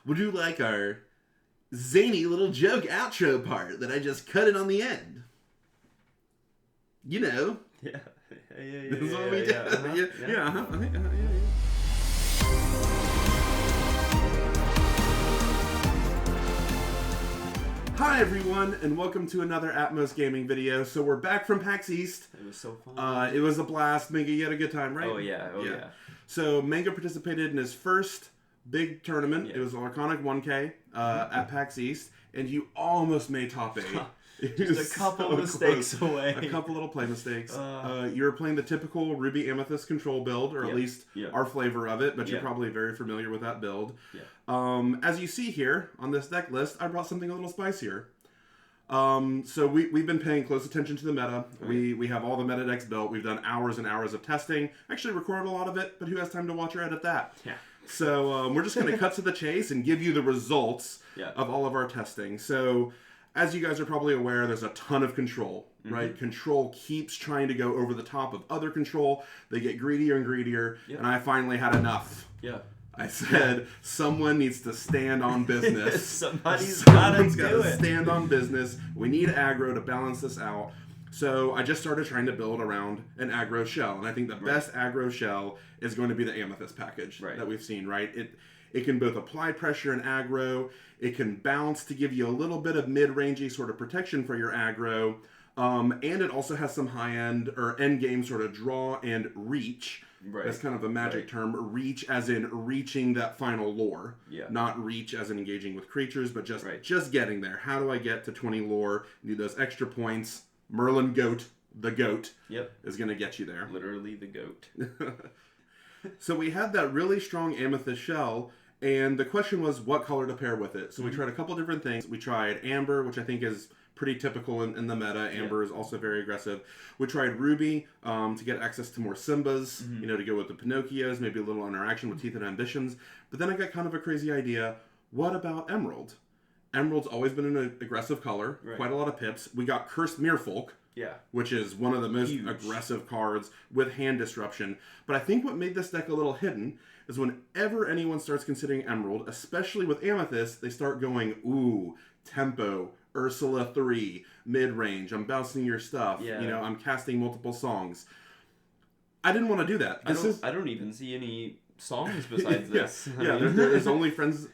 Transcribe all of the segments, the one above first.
We'll do like our zany little joke outro part that I just cut it on the end. You know. Yeah. This is what we do. Yeah. Hi everyone, and welcome to another Atmos Gaming video. So we're back from Pax East. It was so fun. It was a blast. Mango, you had a good time, right? Oh yeah. So Mango participated in his first big tournament. Yeah. It was Lorcana 1K at Pax East, and you almost made top 8. Just a couple mistakes away. A couple little play mistakes. You were playing the typical Ruby Amethyst control build, or at least our flavor of it, but you're probably very familiar with that build. Yeah. As you see here on this deck list, I brought something a little spicier. So we've been paying close attention to the meta. Right. We have all the meta decks built. We've done hours and hours of testing. Actually recorded a lot of it, but who has time to watch or edit that? Yeah. So we're just going to cut to the chase and give you the results of all of our testing. So as you guys are probably aware, there's a ton of control, right? Control keeps trying to go over the top of other control. They get greedier and greedier, and I finally had enough. Yeah. I said, someone needs to stand on business. Someone's gotta stand on business. We need aggro to balance this out. So I just started trying to build around an aggro shell, and I think the best aggro shell is going to be the Amethyst package that we've seen, right? It can both apply pressure and aggro. It can bounce to give you a little bit of mid-rangey sort of protection for your aggro. And it also has some high-end or end-game sort of draw and reach. Right. That's kind of a magic term. Reach as in reaching that final lore. Yeah. Not reach as in engaging with creatures, but just getting there. How do I get to 20 lore? Need those extra points. Merlin Goat, the goat, is going to get you there. Literally the goat. So we had that really strong amethyst shell, and the question was what color to pair with it. So we tried a couple different things. We tried amber, which I think is pretty typical in the meta. Amber is also very aggressive. We tried ruby to get access to more Simbas, to go with the Pinocchios, maybe a little interaction with Teeth and Ambitions. But then I got kind of a crazy idea. What about emerald? Emerald's always been an aggressive color, quite a lot of pips. We got Cursed Merfolk, which is one of the most aggressive cards with hand disruption. But I think what made this deck a little hidden is whenever anyone starts considering Emerald, especially with Amethyst, they start going, ooh, tempo, Ursula 3, mid-range, I'm bouncing your stuff, I'm casting multiple songs. I didn't want to do that. I don't even see any songs besides this. There's only friends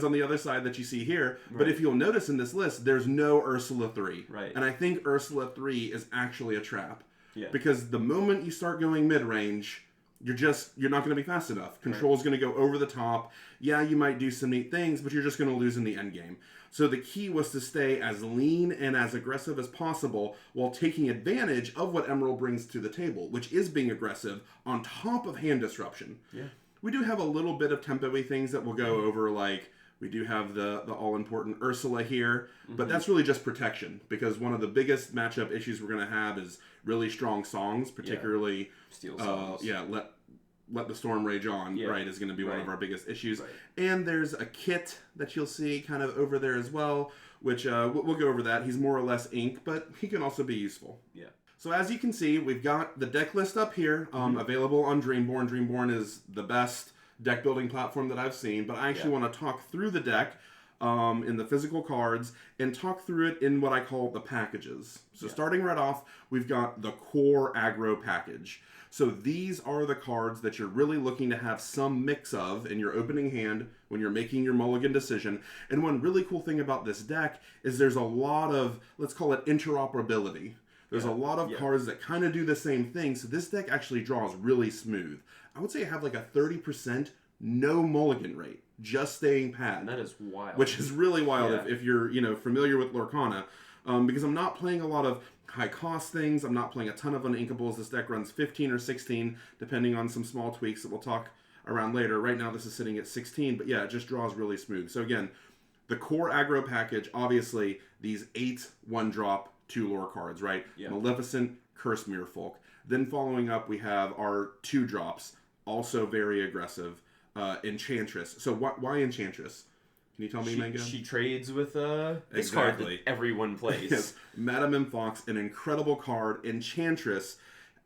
on the other side that you see here. But if you'll notice in this list, there's no Ursula 3. Right. And I think Ursula 3 is actually a trap. Yeah. Because the moment you start going mid-range, you're not going to be fast enough. Control's going to go over the top. Yeah, you might do some neat things, but you're just going to lose in the end game. So the key was to stay as lean and as aggressive as possible while taking advantage of what Emerald brings to the table, which is being aggressive on top of hand disruption. Yeah. We do have a little bit of tempo-y things that we'll go over, like we do have the all-important Ursula here, but that's really just protection, because one of the biggest matchup issues we're going to have is really strong songs, particularly steel songs. Let the Storm Rage On, is going to be one of our biggest issues. Right. And there's a kit that you'll see kind of over there as well, which we'll go over that. He's more or less ink, but he can also be useful. Yeah. So as you can see, we've got the deck list up here, available on Dreamborn. Dreamborn is the best deck building platform that I've seen, but I actually want to talk through the deck in the physical cards and talk through it in what I call the packages. So starting right off, we've got the core aggro package. So these are the cards that you're really looking to have some mix of in your opening hand when you're making your mulligan decision. And one really cool thing about this deck is there's a lot of, let's call it interoperability. There's a lot of cards that kind of do the same thing, so this deck actually draws really smooth. I would say I have like a 30% no mulligan rate, just staying pat. That is wild. Which is really wild if you're familiar with Lorcana, because I'm not playing a lot of high cost things. I'm not playing a ton of uninkables. This deck runs 15 or 16, depending on some small tweaks that we'll talk around later. Right now this is sitting at 16, but yeah, it just draws really smooth. So again, the core aggro package, obviously these 8 1-drop 2 lore cards, right? Yeah. Maleficent, Cursed Merfolk. Then following up, we have our 2-drops, also very aggressive, Enchantress. So why Enchantress? Can you tell me, Mango? She trades with this card that everyone plays. Yes. Madame M. Fox, an incredible card. Enchantress,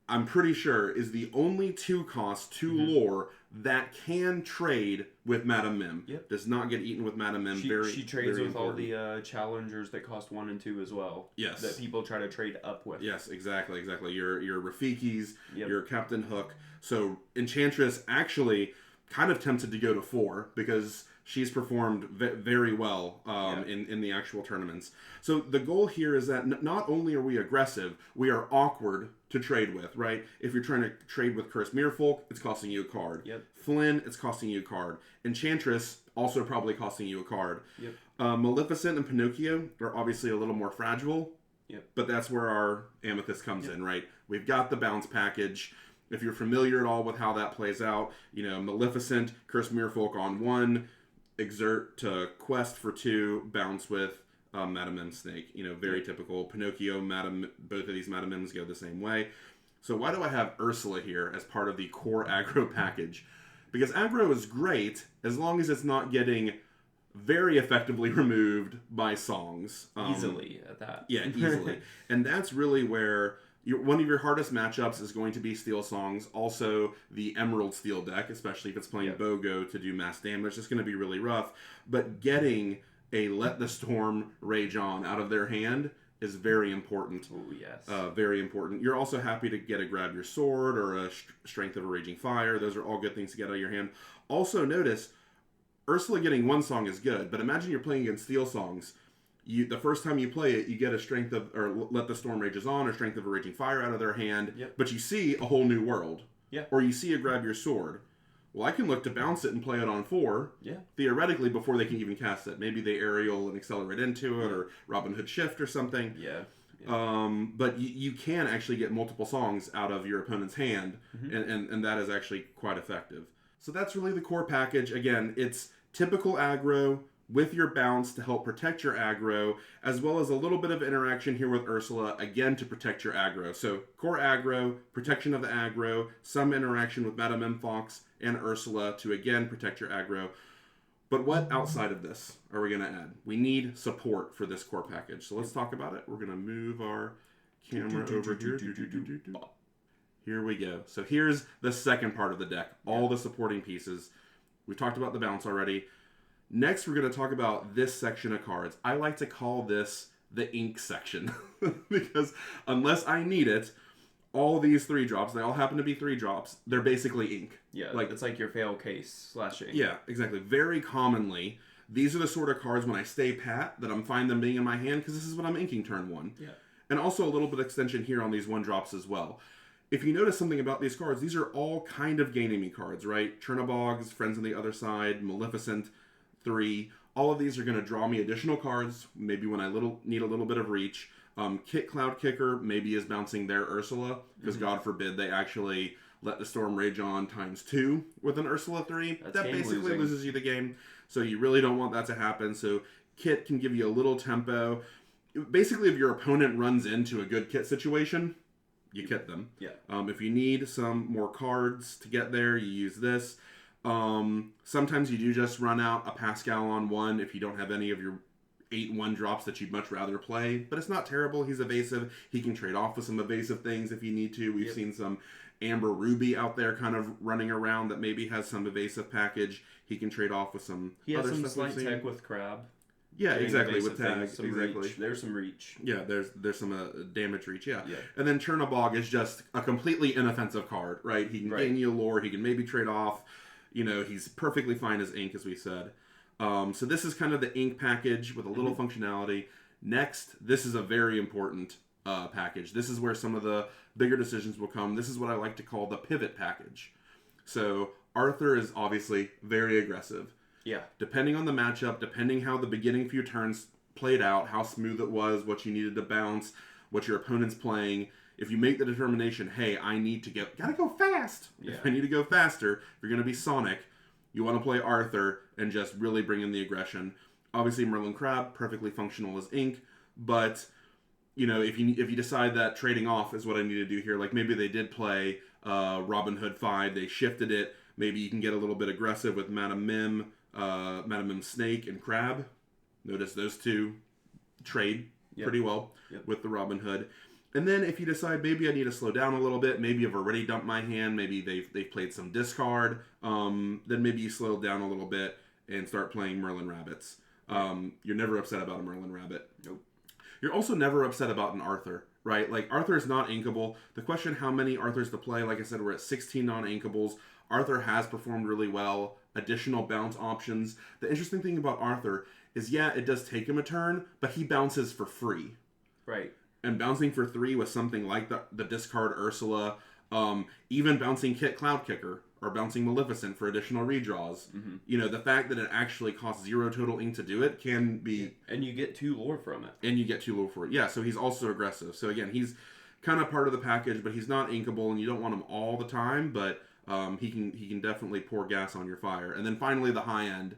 I'm pretty sure, is the only 2-cost, 2 lore that can trade with Madame Mim. Yep. Does not get eaten with Madame Mim. She trades with all the challengers that cost 1 and 2 as well. Yes. That people try to trade up with. Yes, exactly. Your Rafikis, yep. your Captain Hook. So Enchantress actually kind of tempted to go to 4 because she's performed very well in the actual tournaments. So the goal here is that not only are we aggressive, we are awkward to trade with, right? If you're trying to trade with Cursed Merfolk, it's costing you a card. Yep. Flynn, it's costing you a card. Enchantress, also probably costing you a card. Yep. Maleficent and Pinocchio are obviously a little more fragile. Yep. But that's where our Amethyst comes in, right? We've got the bounce package. If you're familiar at all with how that plays out, Maleficent, Cursed Merfolk on 1, Exert to Quest for 2, bounce with Madame M Snake. Very typical. Pinocchio, both of these Madame M's go the same way. So why do I have Ursula here as part of the core aggro package? Because aggro is great as long as it's not getting very effectively removed by songs. Easily at that. Yeah, easily. And that's really where one of your hardest matchups is going to be Steel Songs. Also, the Emerald Steel deck, especially if it's playing BOGO to do mass damage, it's going to be really rough. But getting a Let the Storm Rage On out of their hand is very important. Oh, yes. Very important. You're also happy to get a Grab Your Sword or a Strength of a Raging Fire. Those are all good things to get out of your hand. Also, notice, Ursula getting 1 song is good, but imagine you're playing against Steel Songs. The first time you play it, you get or Let the Storm Rages On, or Strength of a Raging Fire out of their hand, but you see a whole new world. Yeah. Or you see a Grab Your Sword. Well, I can look to bounce it and play it on 4, theoretically, before they can even cast it. Maybe they aerial and accelerate into it, or Robin Hood Shift or something. Yeah. But you can actually get multiple songs out of your opponent's hand, and that is actually quite effective. So that's really the core package. Again, it's typical aggro, with your bounce to help protect your aggro, as well as a little bit of interaction here with Ursula, again to protect your aggro. So core aggro, protection of the aggro, some interaction with Madame M Fox and Ursula to again protect your aggro. But what outside of this are we going to add? We need support for this core package. So let's talk about it. We're going to move our camera over here. Here we go. So here's the second part of the deck, all the supporting pieces. We talked about the bounce already. Next, we're going to talk about this section of cards. I like to call this the ink section because unless I need it, all these 3-drops, they all happen to be 3-drops, they're basically ink. Yeah, it's like your fail case / ink. Yeah, exactly. Very commonly, these are the sort of cards when I stay pat that I'm fine them being in my hand because this is what I'm inking turn 1. Yeah. And also a little bit of extension here on these 1-drops as well. If you notice something about these cards, these are all kind of gaining me cards, right? Chernabog's, Friends on the Other Side, Maleficent, 3. All of these are going to draw me additional cards, maybe when I need a little bit of reach. Kit Cloud Kicker maybe is bouncing their Ursula, because God forbid they actually Let the Storm Rage On ×2 with an Ursula 3. That basically loses you the game, so you really don't want that to happen. So Kit can give you a little tempo. Basically, if your opponent runs into a good Kit situation, you Kit them. Yeah. If you need some more cards to get there, you use this. Sometimes you do just run out a Pascal on 1 if you don't have any of your 8 1-drops that you'd much rather play, but it's not terrible. He's evasive. He can trade off with some evasive things if you need to. We've seen some Amber Ruby out there kind of running around that maybe has some evasive package. He can trade off with some other stuff. He has some slight tech with Crab. Yeah, exactly, with tag. Exactly. Reach. There's some reach. Yeah, there's some damage reach, yeah. And then Chernabog is just a completely inoffensive card, right? He can gain you lore, he can maybe trade off. He's perfectly fine as ink, as we said. So this is kind of the ink package with a little functionality. Next, this is a very important package. This is where some of the bigger decisions will come. This is what I like to call the pivot package. So Arthur is obviously very aggressive. Yeah. Depending on the matchup, depending how the beginning few turns played out, how smooth it was, what you needed to bounce, what your opponent's playing, if you make the determination, hey, I need to gotta go fast. Yeah. If I need to go faster, if you're going to be Sonic, you want to play Arthur and just really bring in the aggression. Obviously, Merlin Crab, perfectly functional as ink, but if you decide that trading off is what I need to do here, like maybe they did play Robin Hood 5, they shifted it, maybe you can get a little bit aggressive with Madame Mim, Snake, and Crab. Notice those two trade pretty well with the Robin Hood. And then if you decide maybe I need to slow down a little bit, maybe I've already dumped my hand, maybe they've played some discard, then maybe you slow down a little bit and start playing Merlin Rabbits. You're never upset about a Merlin Rabbit. Nope. You're also never upset about an Arthur, right? Like, Arthur is not inkable. The question how many Arthurs to play, like I said, we're at 16 non-inkables. Arthur has performed really well. Additional bounce options. The interesting thing about Arthur is, yeah, it does take him a turn, but he bounces for free. Right. And bouncing for 3 with something like the discard Ursula, even bouncing Kit Cloud Kicker, or bouncing Maleficent for additional redraws. Mm-hmm. You know, the fact that it actually costs 0 total ink to do it can be... And you get 2 lore from it. And you get 2 lore for it. Yeah, so he's also aggressive. So again, he's kind of part of the package, but he's not inkable, and you don't want him all the time, but he can definitely pour gas on your fire. And then finally, the high end,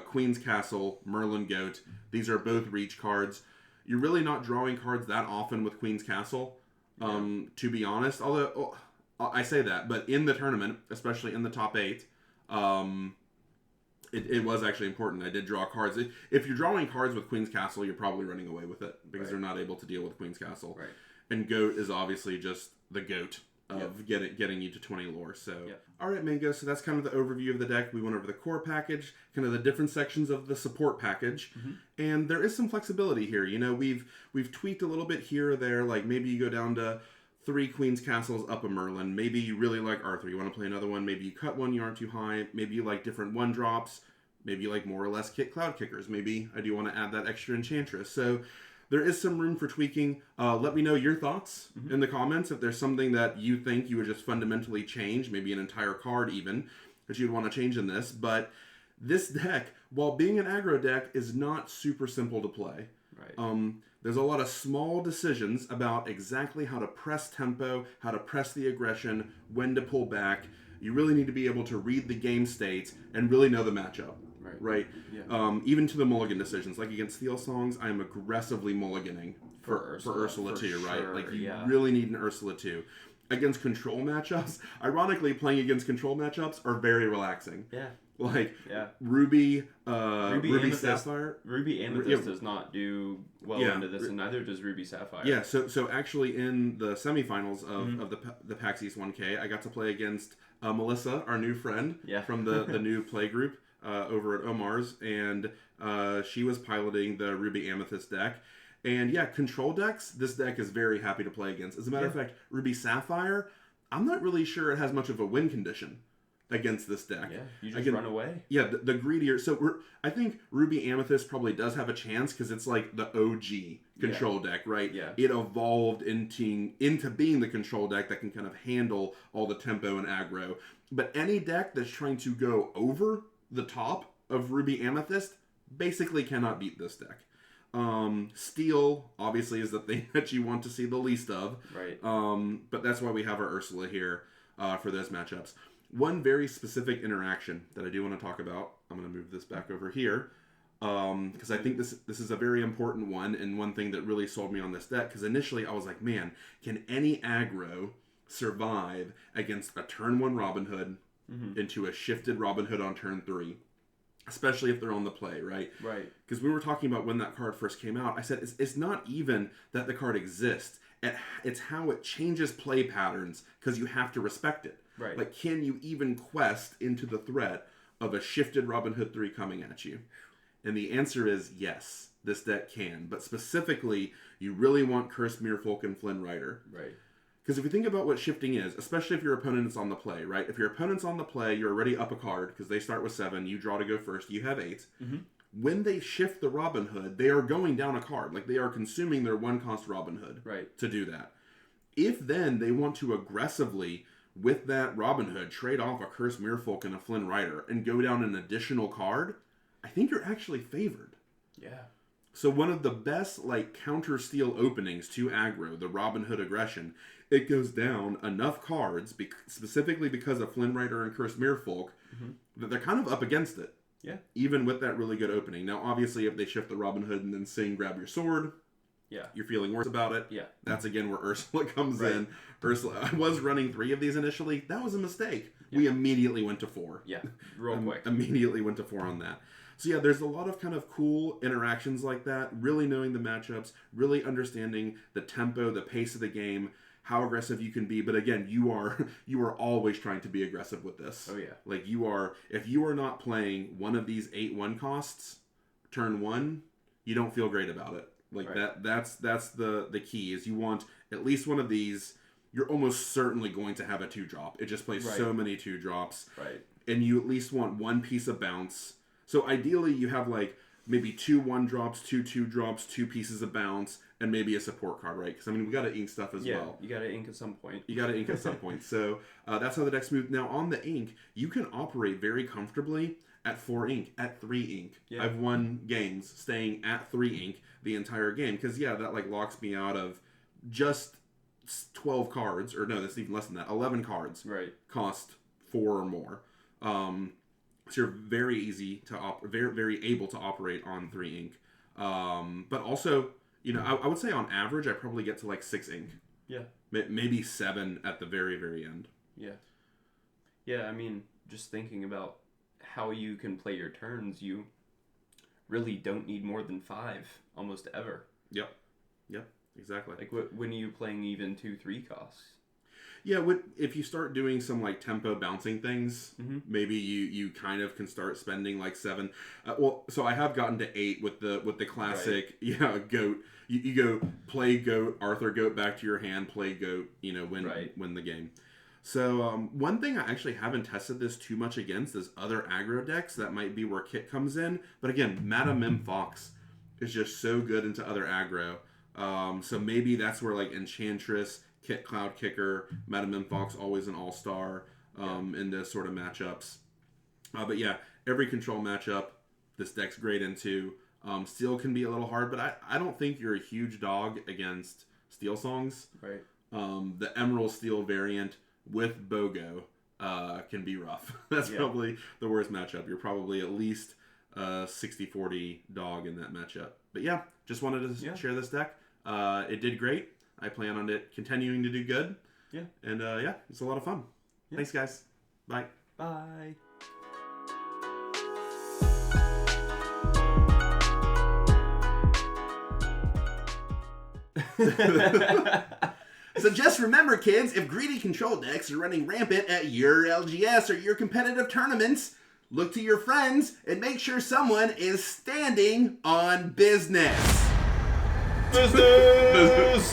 Queen's Castle, Merlin Goat. These are both reach cards. You're really not drawing cards that often with Queen's Castle, to be honest. Although, I say that, but in the tournament, especially in the top 8, it was actually important. I did draw cards. If you're drawing cards with Queen's Castle, you're probably running away with it, because they're not able to deal with Queen's Castle. Right. And Goat is obviously just the goat of getting you to 20 lore. So, all right, Mango. So that's kind of the overview of the deck. We went over the core package, kind of the different sections of the support package, and there is some flexibility here. You know, we've tweaked a little bit here or there. Like, maybe you go down to 3 Queen's Castles up a Merlin. Maybe you really like Arthur. You want to play another one. Maybe you cut one. You aren't too high. Maybe you like different 1-drops. Maybe you like more or less Kit Cloud Kickers. Maybe I do want to add that extra Enchantress. So there is some room for tweaking. Let me know your thoughts in the comments. If there's something that you think you would just fundamentally change, maybe an entire card even, that you'd want to change in this. But this deck, while being an aggro deck, is not super simple to play. Right. There's a lot of small decisions about exactly how to press tempo, how to press the aggression, when to pull back. You really need to be able to read the game state and really know the matchup. Right. Yeah. Even to the mulligan decisions, like against Steel Songs, I am aggressively mulliganing for Ursula 2, sure, right? Like, you really need an Ursula 2. Against control matchups, ironically, playing against control matchups are very relaxing. Yeah. Like, Ruby Amethyst, Sapphire. Ruby Amethyst does not do well into this, and neither does Ruby Sapphire. Yeah, so actually in the semifinals of the Pax East 1K, I got to play against Melissa, our new friend from the new play group. Over at Omar's, and she was piloting the Ruby Amethyst deck. And yeah, control decks, this deck is very happy to play against. As a matter of fact, Ruby Sapphire, I'm not really sure it has much of a win condition against this deck. Yeah, you just run away. Yeah, the greedier. So I think Ruby Amethyst probably does have a chance because it's like the OG control deck, right? Yeah. It evolved into being the control deck that can kind of handle all the tempo and aggro. But any deck that's trying to go over the top of Ruby Amethyst basically cannot beat this deck. Steel obviously is the thing that you want to see the least of. Right. But that's why we have our Ursula here for those matchups. One very specific interaction that I do want to talk about. I'm going to move this back over here because I think this is a very important one, and one thing that really sold me on this deck, because initially I was like, man, can any aggro survive against a turn 1 Robin Hood into a shifted Robin Hood on turn 3, especially if they're on the play, right? Right. Because we were talking about when that card first came out, I said it's not even that the card exists, it's how it changes play patterns, because you have to respect it. Right. Like, can you even quest into the threat of a shifted Robin Hood 3 coming at you? And the answer is yes, this deck can. But specifically, you really want Cursed Merfolk and Flynn Rider. Right. Because if you think about what shifting is, especially if your opponent is on the play, right? If your opponent's on the play, you're already up a card, because they start with 7, you draw to go first, you have 8. When they shift the Robin Hood, they are going down a card. Like, they are consuming their 1-cost Robin Hood to do that. If then they want to aggressively, with that Robin Hood, trade off a Cursed Merfolk and a Flynn Rider and go down an additional card, I think you're actually favored. Yeah. So one of the best, like, counter steal openings to aggro, the Robin Hood aggression, it goes down enough cards, specifically because of Flynn Rider and Cursed Merfolk, that they're kind of up against it. Yeah. Even with that really good opening. Now, obviously, if they shift the Robin Hood and then sing Grab Your Sword, you're feeling worse about it. Yeah. That's, again, where Ursula comes in. Ursula, I was running 3 of these initially. That was a mistake. We immediately went to 4. Yeah, real quick. Immediately went to 4 on that. So yeah, there's a lot of kind of cool interactions like that, really knowing the matchups, really understanding the tempo, the pace of the game, how aggressive you can be. But again, you are always trying to be aggressive with this. Oh yeah. Like if you are not playing one of these 8/1 costs, turn 1, you don't feel great about it. Like that's the key is you want at least one of these. You're almost certainly going to have a 2-drop. It just plays so many 2-drops. Right. And you at least want one piece of bounce. So ideally you have like maybe 2 1-drops, 2 2-drops, 2 pieces of bounce, and maybe a support card, right? Because I mean we got to ink stuff as well. You got to ink at some point. So that's how the deck's moved. Now on the ink, you can operate very comfortably at 4 ink, at 3 ink. Yeah. I've won games staying at 3 ink the entire game because that like locks me out of just 12 cards, or no, that's even less than that. 11 cards cost 4 or more. So you're very easy to very able to operate on 3 ink. But also, I would say on average, I probably get to like 6 ink. Yeah. Maybe 7 at the very, very end. Yeah. Yeah, I mean, just thinking about how you can play your turns, you really don't need more than 5 almost ever. Yep. Exactly. Like, when are you playing even 2-3 costs? Yeah, if you start doing some like tempo bouncing things, maybe you kind of can start spending like 7. So I have gotten to 8 with the classic goat. You go play goat, Arthur goat back to your hand, play goat. Win the game. So one thing I actually haven't tested this too much against is other aggro decks. That might be where Kit comes in. But again, Madam Mim Fox is just so good into other aggro. So maybe that's where like Enchantress, Kit Cloud Kicker, Madam Mim Fox, always an all-star in those sort of matchups. But yeah, every control matchup, this deck's great into. Steel can be a little hard, but I don't think you're a huge dog against Steel Songs. Right. The Emerald Steel variant with BOGO can be rough. That's probably the worst matchup. You're probably at least 60-40 dog in that matchup. But yeah, just wanted to share this deck. It did great. I plan on it continuing to do good. Yeah. And it's a lot of fun. Yeah. Thanks, guys. Bye. Bye. So just remember, kids, if greedy control decks are running rampant at your LGS or your competitive tournaments, look to your friends and make sure someone is standing on business. Business!